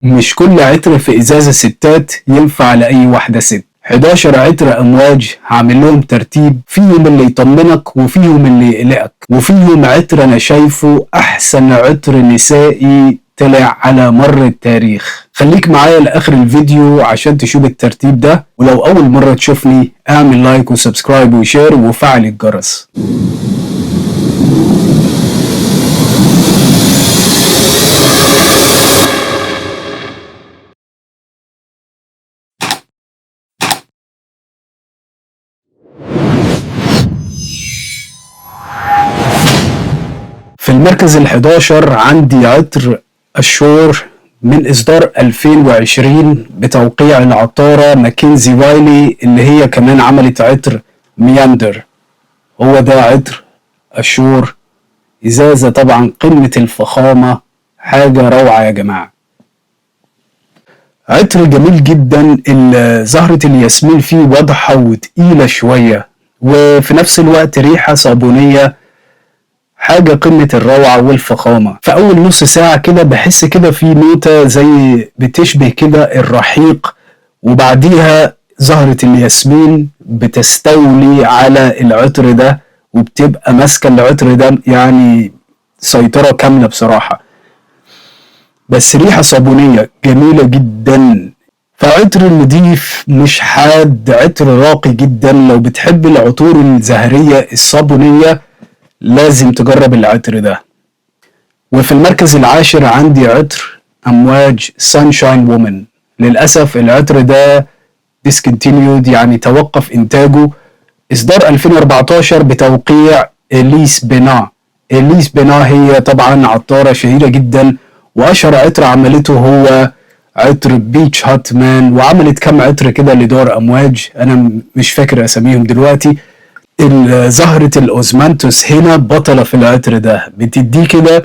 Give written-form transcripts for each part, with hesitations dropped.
مش كل عطر في ازازة ستات ينفع لأي واحدة ست. 11 عطر امواج هعمل لهم ترتيب، فيهم اللي يطمنك وفيهم اللي يقلقك، وفيهم عطر انا شايفه احسن عطر نسائي طلع على مر التاريخ. خليك معايا لاخر الفيديو عشان تشوف الترتيب ده، ولو اول مرة تشوفني اعمل لايك وسبسكرايب وشير وفعل الجرس. في المركز ال11 عندي عطر الشور من إصدار 2020 بتوقيع العطارة ماكنزي وايلي اللي هي كمان عملت عطر مياندر. هو ده عطر الشور، إزازة طبعا قمة الفخامة، حاجة روعة يا جماعة. عطر جميل جدا، زهرة الياسمين فيه واضحة وتقيلة شوية، وفي نفس الوقت ريحة صابونية، حاجة قمة الروعة والفخامة. في أول نص ساعة كده بحس كده في نوتة زي بتشبه كده الرحيق، وبعديها زهرة الياسمين بتستولي على العطر ده وبتبقى ماسكة العطر ده، يعني سيطرة كاملة بصراحة. بس ريحة صابونية جميلة جدا، فعطر نضيف مش حاد، عطر راقي جدا. لو بتحب العطور الزهرية الصابونية لازم تجرب العطر ده. وفي المركز العاشر عندي عطر أمواج سانشاين وومن. للأسف العطر ده discontinued، يعني توقف إنتاجه، إصدار 2014 بتوقيع إليس بينا. إليس بينا هي طبعا عطارة شهيرة جدا، وأشهر عطر عملته هو عطر بيتش هات مان، وعملت كم عطر كده لدار أمواج أنا مش فاكر أساميهم دلوقتي. زهرة الأوزمانتوس هنا بطلة في العطر ده، بتديه كده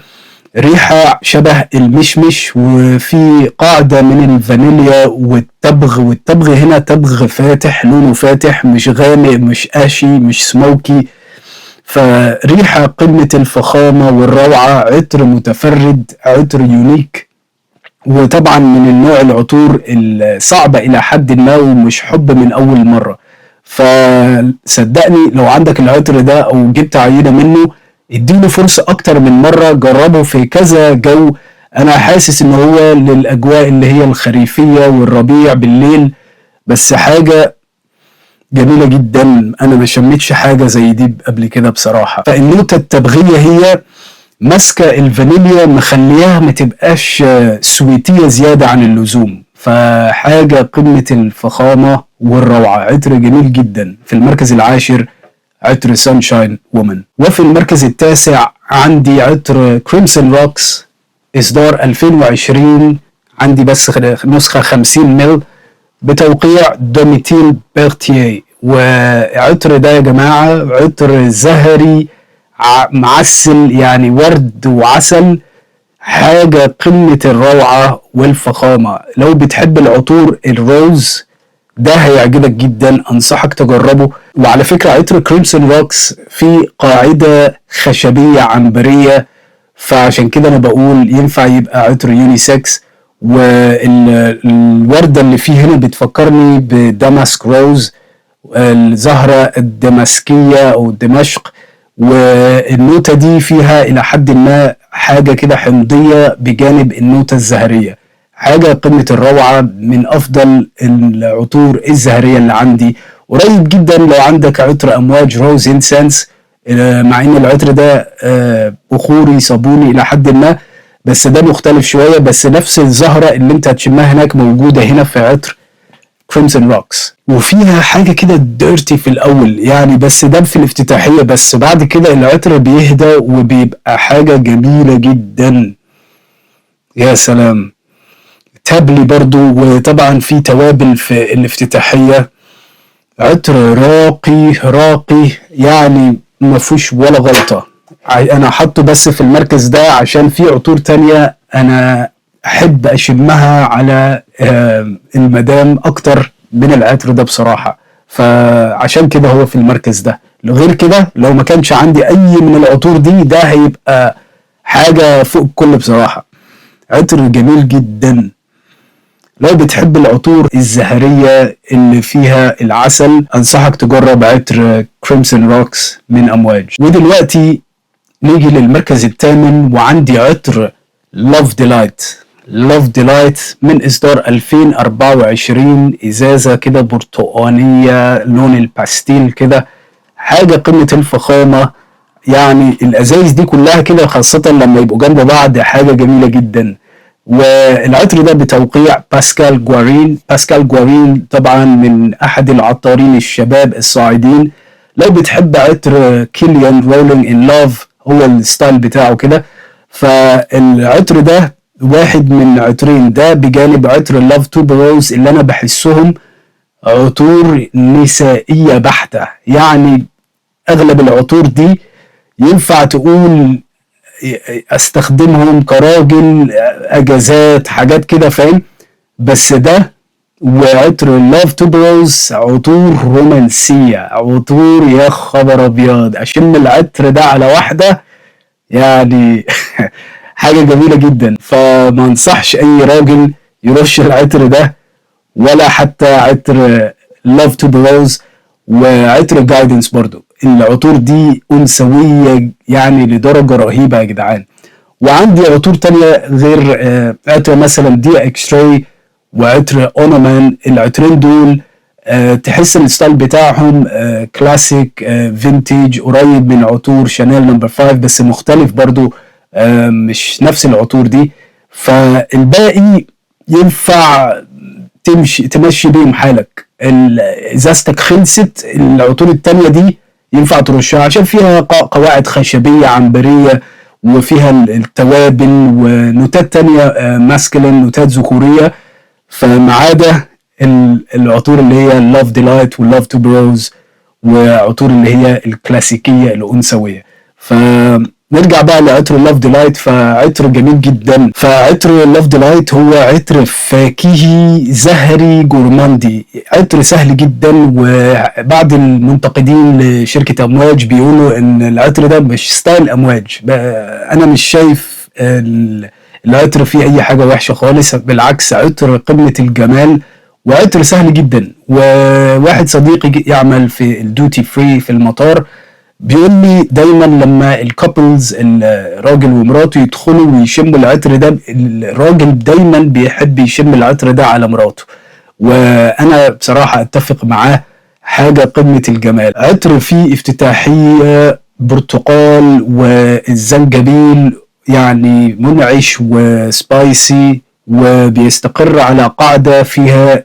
ريحة شبه المشمش، وفي قاعدة من الفانيليا والتبغ هنا تبغ فاتح، لونه فاتح مش غامق مش قاشي مش سموكي، فريحة قمة الفخامة والروعة. عطر متفرد، عطر يونيك، وطبعا من النوع العطور الصعبة إلى حد ما ومش حب من أول مرة. فصدقني لو عندك العطر ده أو جبت عينة منه اديله فرصة أكتر من مرة، جربه في كذا جو. أنا حاسس إن هو للأجواء اللي هي الخريفية والربيع بالليل، بس حاجة جميلة جدا. أنا ما شميتش حاجة زي دي قبل كده بصراحة. فالنوتة التبغية هي ماسكة الفانيليا مخليها ما تبقاش سويتية زيادة عن اللزوم، فحاجة قمة الفخامة والروعة. عطر جميل جدا. في المركز العاشر عطر سانشاين وومن. وفي المركز التاسع عندي عطر كريمسون روكس إصدار 2020، عندي بس نسخة 50 مل بتوقيع دوميتيل بيرتيه. وعطر ده يا جماعة عطر زهري معسل، يعني ورد وعسل، حاجة قمة الروعة والفخامة. لو بتحب العطور الروز ده هيعجبك جدا، انصحك تجربه. وعلى فكرة عطر كريمسون روكس فيه قاعدة خشبية عنبرية، فعشان كده انا بقول ينفع يبقى عطر يونيسكس. والوردة اللي فيه هنا بتفكرني بدماسك روز، الزهرة الدمسكية او دمشق، والنوتة دي فيها الى حد ما حاجة كده حمضية بجانب النوتة الزهرية. حاجة قمة الروعة، من افضل العطور الزهرية اللي عندي. قريب جدا لو عندك عطر امواج روز انسنس، مع ان العطر ده بخوري صابوني الى حد ما، بس ده مختلف شوية، بس نفس الزهرة اللي انت هتشمها هناك موجودة هنا في عطر كريمسون روكس. وفيها حاجة كده ديرتي في الأول يعني، بس ده في الافتتاحية، بس بعد كده العطر بيهدى وبيبقى حاجة جميلة جدا. يا سلام. تابلي برضو، وطبعا في توابل في الافتتاحية. عطر راقي راقي يعني مفيهوش ولا غلطة. أنا حطه بس في المركز ده عشان في عطور تانية أنا أحب أشمها على المدام أكتر من العطر ده بصراحة، فعشان كده هو في المركز ده. غير كده لو ما كانش عندي أي من العطور دي ده هيبقى حاجة فوق الكل بصراحة. عطر جميل جدا. لو بتحب العطور الزهرية اللي فيها العسل أنصحك تجرب عطر كريمسون روكس من أمواج. ودلوقتي نيجي للمركز الثامن، وعندي عطر لاف ديلايت. لاف ديلايت من إصدار 2024، إزازة كده برتقانية لون الباستيل كده، حاجة قمة الفخامة. يعني الأزايز دي كلها كده خاصة لما يبقوا جنب بعض حاجة جميلة جدا. والعطر ده بتوقيع باسكال جوارين. باسكال جوارين طبعا من أحد العطارين الشباب الصاعدين. لو بتحب عطر كيليان رولينج ان لاف، هو الستايل بتاعه كده، فالعطر ده واحد من عطرين، ده بجانب عطر لاف توبروز اللي انا بحسهم عطور نسائية بحتة. يعني اغلب العطور دي ينفع تقول استخدمهم كراجل، اجازات، حاجات كده، فاهم؟ بس ده وعطر لاف توبروز عطور رومانسية، عطور يا خبر ابيض، اشم العطر ده على واحدة يعني حاجة جميلة جدا. فما انصحش اي راجل يرش العطر ده، ولا حتى عطر لاف توبروز وعطر جايدنس برضو. العطور دي انثوية يعني لدرجة رهيبة يا جدعان. وعندي عطور تانية غير عطر مثلا دي اكستراي وعطر اونومان. العطرين دول تحس الستايل بتاعهم كلاسيك فينتيج، قريب من عطور شانيل نمبر 5 بس مختلف برضو، مش نفس العطور دي. فالباقي ينفع تمشي بيهم حالك. ازازتك خلصت، العطور التانية دي ينفع ترشها عشان فيها قواعد خشبية عنبرية، وفيها التوابل ونوتات تانية ماسكلين، نوتات ذكورية. فما عدا العطور اللي هي لاف ديلايت ولاف توبروز وعطور اللي هي الكلاسيكية الأنثوية. فنرجع بقى لعطر لاف ديلايت، فعطر جميل جدا. فعطر لاف ديلايت هو عطر فاكهي زهري جورماندي، عطر سهل جدا. وبعض المنتقدين لشركة أمواج بيقولوا إن العطر ده مش ستايل أمواج. أنا مش شايف العطر فيه أي حاجة وحشة خالص، بالعكس عطر قمة الجمال وعطر سهل جدا. وواحد صديقي يعمل في الدوتي فري في المطار بيقول لي دايما لما الكابلز الراجل ومراته يدخلوا ويشموا العطر ده، الراجل دايما بيحب يشم العطر ده على مراته. وانا بصراحة اتفق معاه، حاجة قمة الجمال. عطر فيه افتتاحية برتقال والزنجبيل، يعني منعش وسبايسي، وبيستقر على قاعدة فيها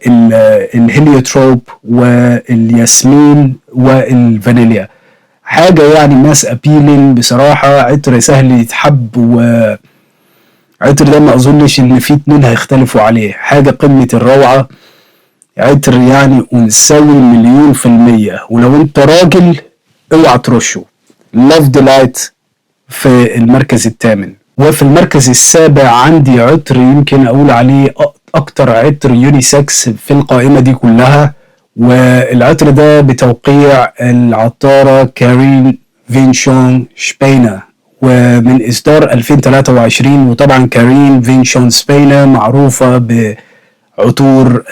الهيليوتروب والياسمين والفانيليا. حاجة يعني ماس ابيلين بصراحة. عطر سهل يتحب، وعطر ده ما اظنش ان في اتنين هيختلفوا عليه، حاجة قمة الروعة. عطر يعني انثوي 100%. ولو انت راجل اوعى ترشه. لاف ديلايت في المركز الثامن. وفي المركز السابع عندي عطر يمكن اقول عليه اكتر عطر يونيسكس في القائمة دي كلها، والعطر ده بتوقيع العطارة كارين فينشون شبينا ومن إصدار 2023. وطبعا كارين فينشون شبينا معروفة بعطور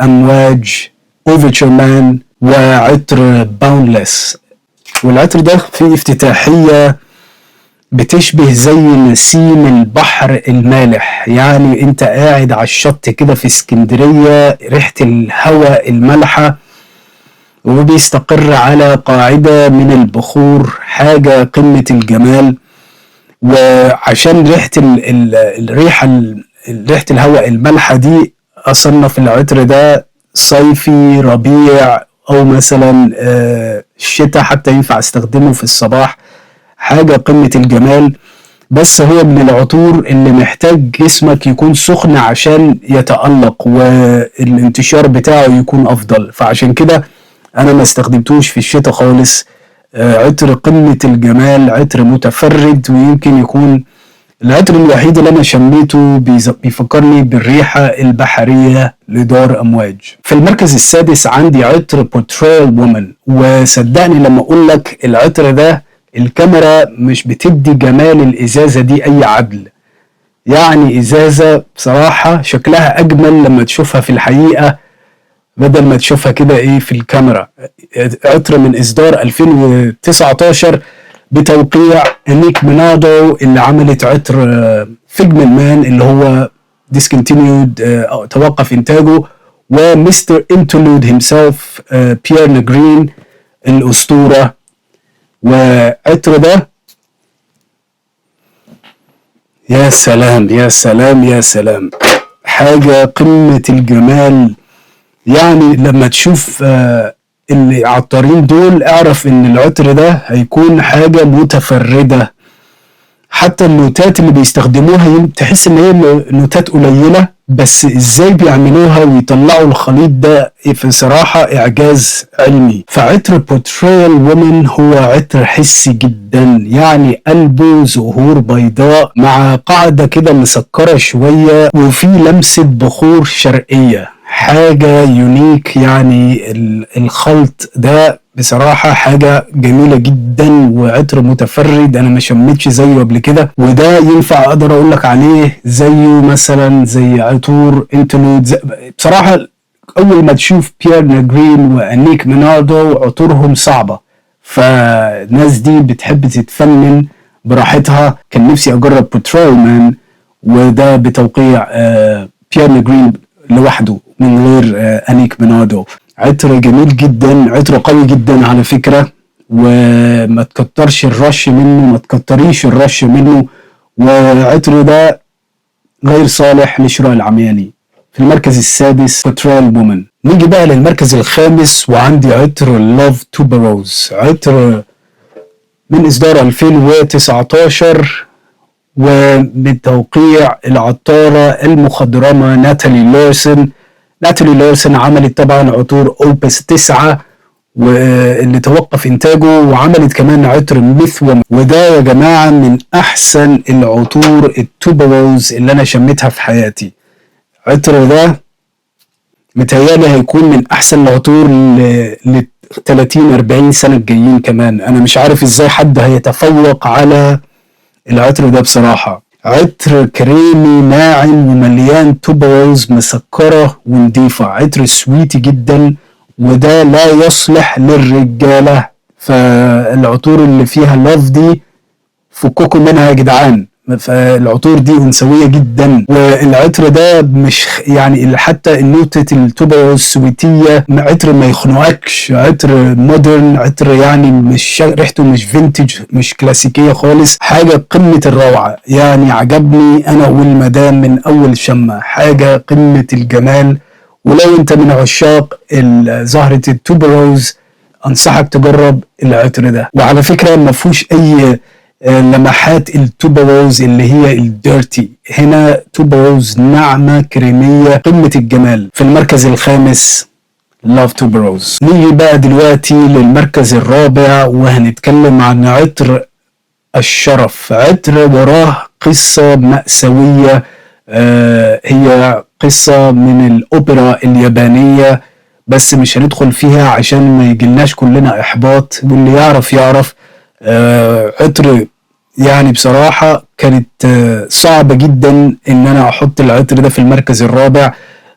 أمواج، اوفرتشر مان، وعطر باونلس. والعطر ده فيه افتتاحية بتشبه زي نسيم البحر المالح، يعني انت قاعد على الشط كده في اسكندرية، ريحة الهواء المالحة وبيستقر على قاعدة من البخور، حاجة قمة الجمال. وعشان ريحة الهواء المالحة دي أصنف العطر ده صيفي ربيع، أو مثلا الشتاء حتى ينفع استخدمه في الصباح، حاجة قمة الجمال. بس هو من العطور اللي محتاج جسمك يكون سخن عشان يتألق والانتشار بتاعه يكون أفضل، فعشان كده أنا ما استخدمتوش في الشتاء خالص. عطر قمة الجمال، عطر متفرد، ويمكن يكون العطر الوحيد اللي أنا شميته بيفكرني بالريحة البحرية لدار أمواج. في المركز السادس عندي عطر بورتريال وومن. وصدقني لما أقول لك العطر ده الكاميرا مش بتدي جمال الإزازة دي أي عدل. يعني ازازة بصراحة شكلها اجمل لما تشوفها في الحقيقة بدل ما تشوفها كده ايه في الكاميرا. عطر من اصدار 2019 بتوقيع نيك مينادو اللي عملت عطر فيجمنت مان اللي هو discontinued أو توقف انتاجه، ومستر انترلود هيمسيلف بيير نجرين الاسطورة. وعطر ده يا سلام يا سلام يا سلام، حاجة قمة الجمال. يعني لما تشوف العطارين دول اعرف ان العطر ده هيكون حاجة متفردة. حتى النوتات اللي بيستخدموها تحس ان هي نوتات قليلة، بس ازاي بيعملوها ويطلعوا الخليط ده في صراحة اعجاز علمي. فعطر بورتريال وومن هو عطر حسي جدا، يعني قلبه زهور بيضاء مع قاعدة كده مسكرة شوية وفي لمسة بخور شرقية، حاجة يونيك. يعني الخلط ده بصراحة حاجة جميلة جدا وعطر متفرد انا ما شميتش زيه قبل كده، وده ينفع اقدر اقول لك عليه زيه مثلا زي عطور انترلود. بصراحة اول ما تشوف بيير نجرين وانيك ميناردو عطورهم صعبة، فالناس دي بتحب تتفنن براحتها. كان نفسي اجرب بورتريال مان، وده بتوقيع بيير نجرين لوحده من غير انيك ميناردو. عطر جميل جدا، عطر قوي جدا على فكرة، وما تكترش الرش منه، ما تكتريش الرش منه. وعطر ده غير صالح لشراء العمياني. في المركز السادس بورتريال وومن. نيجي بقى للمركز الخامس، وعندي عطر لاف توبروز، عطر من اصدار 2019 ومن توقيع العطارة المخضرمة ناتالي لورسن. ناتالي لورسن عملت طبعا عطور اوبس 9 واللي توقف انتاجه، وعملت كمان عطر ميثوم، وده يا جماعة من احسن العطور التوبروز اللي انا شميتها في حياتي. عطر ده متهيألي هيكون من احسن العطور ل 30-40 سنة الجايين كمان. انا مش عارف ازاي حد هيتفوق على العطر ده بصراحة. عطر كريمي ناعم ومليان توبروز مسكرة ونضيفة، عطر سويتي جدا، وده لا يصلح للرجالة. فالعطور اللي فيها لاف دي فككوا منها يا جدعان، فالعطور دي انثويه جدا. والعطر ده مش يعني حتى النوتة التوبروز السويتيه عطر ما يخنقكش، عطر مودرن، عطر يعني مش ريحته مش فينتج، مش كلاسيكيه خالص، حاجه قمه الروعه. يعني عجبني انا والمدام من اول شمه، حاجه قمه الجمال. ولو انت من عشاق زهره التوبروز انصحك تجرب العطر ده. وعلى فكره ما فيهوش اي لمحات التوبروز اللي هي الديرتي، هنا توبروز ناعمة كريمية قمة الجمال. في المركز الخامس لاف توبروز. نيجي بقى دلوقتي للمركز الرابع، وهنتكلم عن عطر الشرف. عطر وراه قصة مأساوية، هي قصة من الأوبرا اليابانية، بس مش هندخل فيها عشان ما يجيلناش كلنا إحباط، واللي يعرف يعرف. عطر يعني بصراحة كانت صعبة جدا ان انا احط العطر ده في المركز الرابع،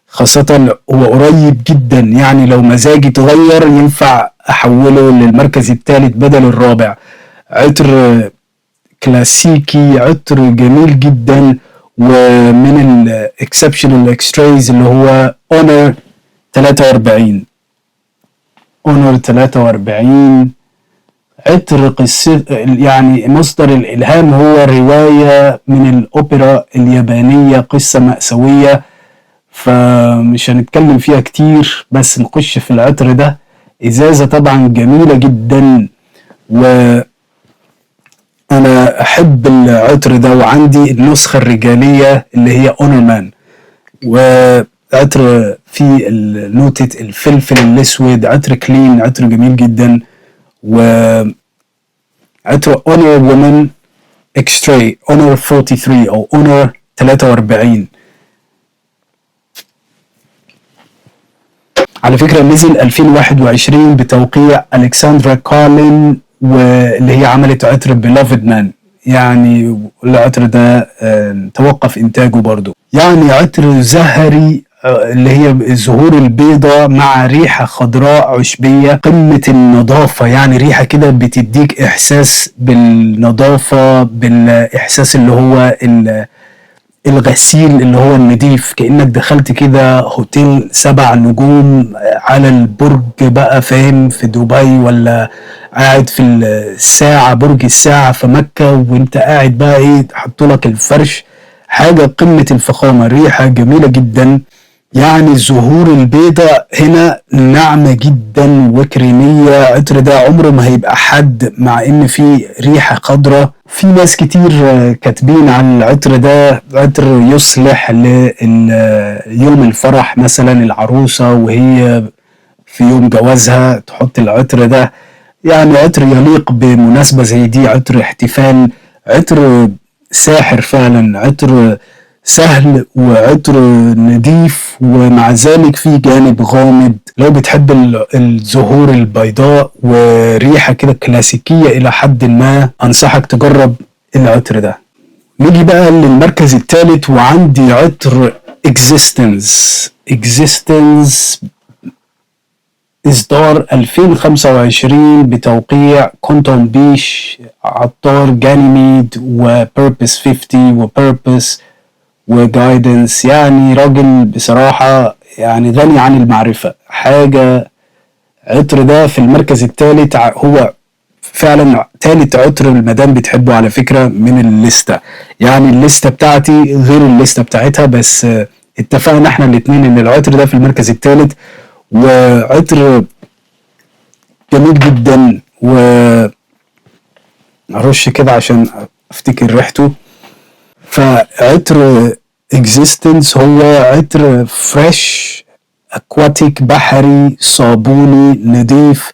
خاصة هو قريب جدا. يعني لو مزاجي اتغير ينفع احوله للمركز الثالث بدل الرابع. عطر كلاسيكي، عطر جميل جدا، ومن الاكسبشنال اكستريز اللي هو اونر 43. اونر 43 عطر قصة، يعني مصدر الإلهام هو رواية من الأوبرا اليابانية، قصة مأساوية، فمش هنتكلم فيها كتير، بس نخش في العطر ده. إزازة طبعا جميلة جدا، وأنا أحب العطر ده، وعندي النسخة الرجالية اللي هي أونر مان، وعطر فيه نوتة الفلفل الأسود، عطر كلين، عطر جميل جدا. و عطر اونر وومن اكستري اونر 43 او اونر 43. على فكرة نزل 2021 بتوقيع ألكسندرا كارلين، واللي هي عملت عطر بيلوفد مان. يعني العطر ده توقف إنتاجه برضو. يعني عطر زهري اللي هي الزهور البيضاء مع ريحة خضراء عشبية، قمة النظافة. يعني ريحة كده بتديك إحساس بالنظافة، بالإحساس اللي هو الغسيل اللي هو النضيف، كأنك دخلت كده هوتيل 7 نجوم على البرج بقى، فاهم، في دبي، ولا قاعد في الساعة، برج الساعة في مكة، وانت قاعد بقى ايه، حطولك الفرش. حاجة قمة الفخامة، ريحة جميلة جدا. يعني الزهور البيضاء هنا ناعمة جدا وكريمية. العطر ده عمره ما هيبقى حد، مع ان فيه ريحة خضراء. في ناس كتير كاتبين عن العطر ده عطر يصلح ليوم الفرح، مثلا العروسة وهي في يوم جوازها تحط العطر ده. يعني عطر يليق بمناسبة زي دي، عطر احتفال، عطر ساحر فعلا، عطر سهل وعطر نضيف، ومع ذلك في جانب غامض. لو بتحب الزهور البيضاء وريحة كده كلاسيكية إلى حد ما، أنصحك تجرب العطر ده. نيجي بقى للمركز الثالث، وعندي عطر Existence إصدار 2025 بتوقيع كونتون بيش، عطار جانيميد، وبيربس 50، وبيربس، وجايدنس. يعني راجل بصراحة يعني غني عن المعرفة. حاجة عطر ده في المركز الثالث، هو فعلا ثالث عطر المدام بتحبه على فكرة من الليستة. يعني الليستة بتاعتي غير الليستة بتاعتها، بس اتفقنا احنا الاتنين ان العطر ده في المركز الثالث، وعطر جميل جدا. وارش كده عشان افتكر ريحته. فعطر اكزيستنس هو عطر فريش اكواتيك، بحري، صابوني، نضيف.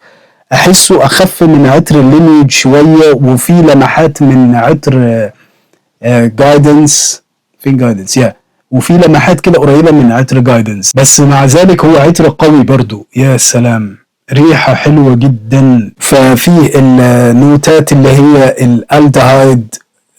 احسه اخف من عطر الليميج شويه، وفي لمحات من عطر جايدنس. فين جايدنس؟ وفي لمحات كده قريبه من عطر جايدنس، بس مع ذلك هو عطر قوي برضو. يا سلام، ريحه حلوه جدا. ففي النوتات اللي هي الالدهايد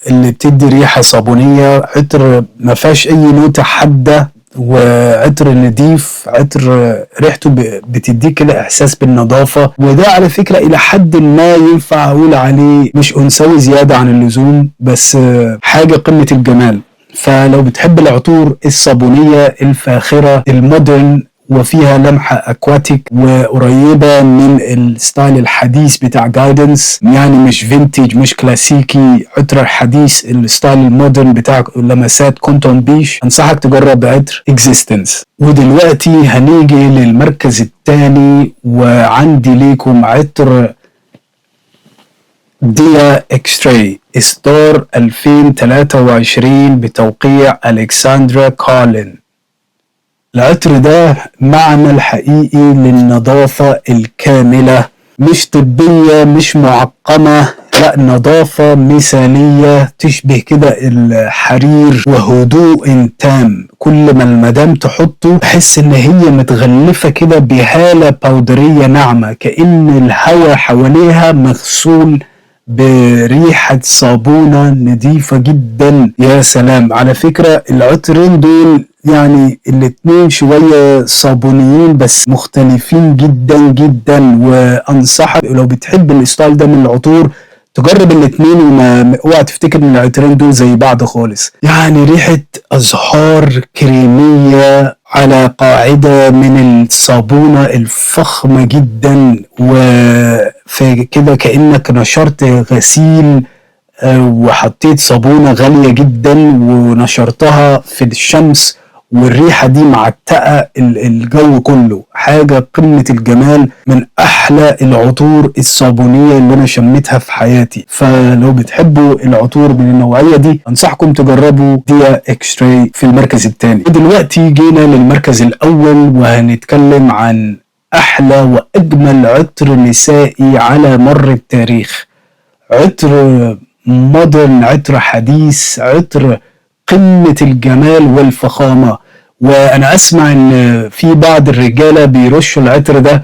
اللي بتدي ريحه صابونيه. عطر ما فيهاش اي نوته حاده، وعطر نضيف، عطر ريحته بتديك كده احساس بالنظافه. وده على فكره الى حد ما ينفع اقول عليه مش انثوي زياده عن اللزوم، بس حاجه قمه الجمال. فلو بتحب العطور الصابونيه الفاخره المودرن وفيها لمحة اكواتيك وقريبة من الستايل الحديث بتاع جايدنس، يعني مش فينتج مش كلاسيكي، عطر حديث الستايل المودرن بتاع لمسات كونتون بيش، انصحك تجرب عطر اكزيستنس. ودلوقتي هنيجي للمركز الثاني، وعندي ليكم عطر ديا اكستراي اصدار 2023 بتوقيع الكسندرا كارلين. العطر ده معنى الحقيقي للنظافة الكاملة، مش طبية مش معقمة، لا، نظافة مثالية تشبه كده الحرير، وهدوء تام. كل ما المدام تحطه تحس ان هي متغلفة كده بهالة باودرية ناعمة، كأن الهواء حواليها مغسول بريحة صابونة نظيفة جدا. يا سلام. على فكرة العطرين دول يعني الاتنين شوية صابونيين بس مختلفين جدا جدا، وانصحك لو بتحب الستايل ده من العطور تجرب الاتنين، وما اوعى تفتكر ان العطرين دول زي بعض خالص. يعني ريحة ازهار كريمية على قاعدة من الصابونة الفخمة جدا، وفي كده كأنك نشرت غسيل وحطيت صابونة غالية جدا ونشرتها في الشمس، والريحة دي معتقة الجو كله. حاجة قمة الجمال، من أحلى العطور الصابونية اللي أنا شميتها في حياتي. فلو بتحبوا العطور من النوعية دي أنصحكم تجربوا ديا اكستراي في المركز الثاني. ودلوقتي جينا للمركز الأول، وهنتكلم عن أحلى وأجمل عطر نسائي على مر التاريخ. عطر مودرن، عطر حديث، عطر قمة الجمال والفخامة. وانا اسمع ان في بعض الرجالة بيرشوا العطر ده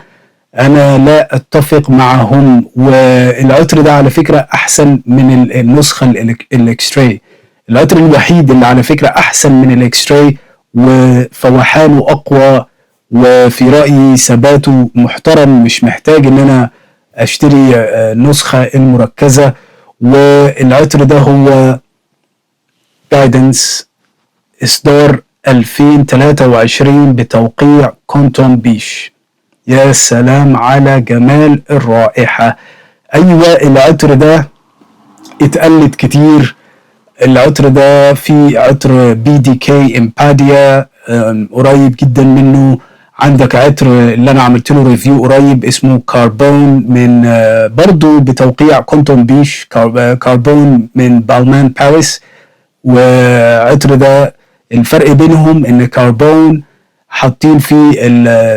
انا لا اتفق معهم. والعطر ده على فكرة احسن من النسخة الاكستراي. العطر الوحيد اللي على فكرة احسن من الاكستراي وفوحانه اقوى، وفي رأيي ثباته محترم، مش محتاج ان انا اشتري النسخة المركزة. والعطر ده هو جايدنس اصدار 2023 بتوقيع كونتون بيش. يا سلام على جمال الرائحة. ايوه العطر ده اتقلد كتير. العطر ده في عطر BDK امباديا قريب جدا منه. عندك عطر اللي انا عملت له ريفيو قريب اسمه كاربون من برضو بتوقيع كونتون بيش، كاربون من بالمان باريس. وعطر ده الفرق بينهم ان كاربون حاطين فيه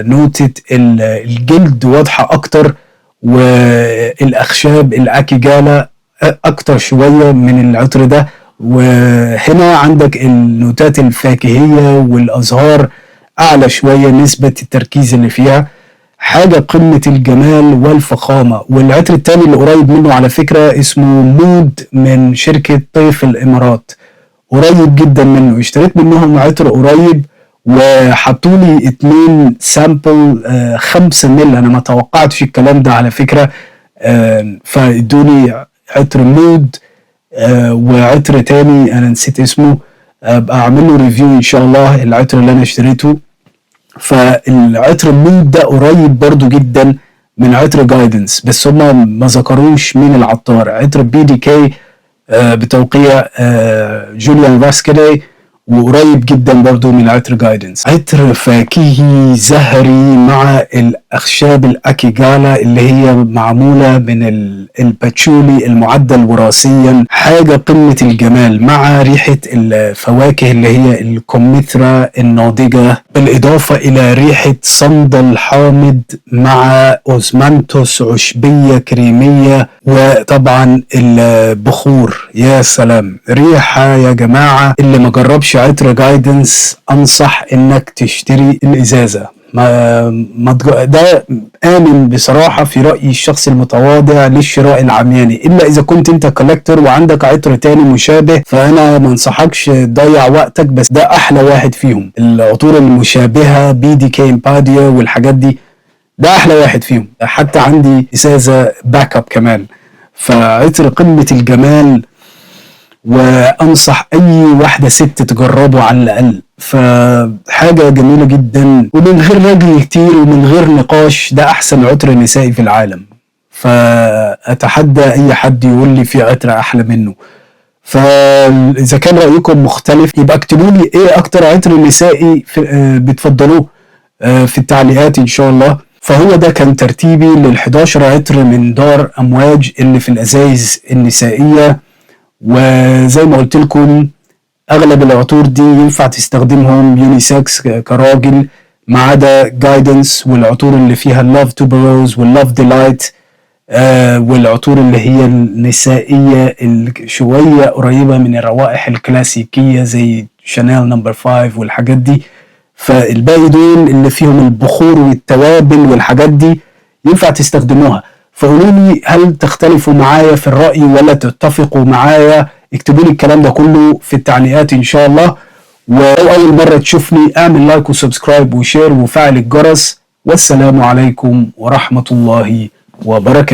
نوتة الجلد واضحة اكتر، والاخشاب الاكيجالا اكتر شوية من العطر ده. وهنا عندك النوتات الفاكهية والازهار اعلى شوية نسبة التركيز اللي فيها. حاجة قمة الجمال والفخامة. والعطر التاني اللي قريب منه على فكرة اسمه مود من شركة طيف الامارات، قريب جدا منه. اشتريت منهم عطر قريب وحطوا لي 2 سامبل 5 مل. انا ما توقعتش الكلام ده على فكرة. فادوني عطر مود وعطر تاني انا نسيت اسمه، ابقى اعمل له ريفيو ان شاء الله العطر اللي انا اشتريته. فالعطر مود ده قريب برضو جدا من عطر جايدنس، بس هما ما ذكروش مين العطار. عطر BDK بتوقيع جوليان فاسكيلي، وقريب جدا برضو من عطر جايدنس. عطر فاكهي زهري مع الاخشاب الاكيجالا اللي هي معمولة من الباتشولي المعدل وراثيا. حاجة قمة الجمال مع ريحة الفواكه اللي هي الكمثرى الناضجة، بالاضافة الى ريحة صندل حامض مع اوزمانتوس عشبية كريمية، وطبعا البخور. يا سلام ريحة يا جماعة. اللي ما جربش عطر جايدنس انصح انك تشتري الازازة. ده آمن بصراحة في رأيي الشخص المتواضع للشراء العمياني، إلا إذا كنت أنت كولكتور وعندك عطر تاني مشابه، فأنا ما انصحكش تضيع وقتك. بس ده أحلى واحد فيهم. العطور المشابهة BDK امباديا والحاجات دي ده أحلى واحد فيهم. حتى عندي إزازة باك اب كمان. فعطر قمة الجمال، وانصح اي واحدة ست تجربه على الاقل. فحاجة جميلة جدا ومن غير رجل كتير ومن غير نقاش، ده احسن عطر نسائي في العالم. فاتحدى اي حد يقول لي في عطر احلى منه. فاذا كان رايكم مختلف يبقى اكتبوا لي ايه اكتر عطر نسائي بتفضلوه في التعليقات ان شاء الله. فهو ده كان ترتيبي لل11 عطر من دار امواج اللي في الازايز النسائية. وزي ما قلت لكم اغلب العطور دي ينفع تستخدمهم يونيسكس كراجل، ما عدا جايدنس والعطور اللي فيها اللاف توبروز واللاف ديلايت، والعطور اللي هي النسائية شوية قريبة من الروائح الكلاسيكية زي شانيل نمبر 5 والحاجات دي. فالباقي دول اللي فيهم البخور والتوابل والحاجات دي ينفع تستخدموها. فقولوا لي هل تختلفوا معايا في الرأي ولا تتفقوا معايا؟ اكتبوا لي الكلام ده كله في التعليقات ان شاء الله. ولو اول مرة تشوفني اعمل لايك وسبسكرايب وشير وفعل الجرس. والسلام عليكم ورحمة الله وبركاته.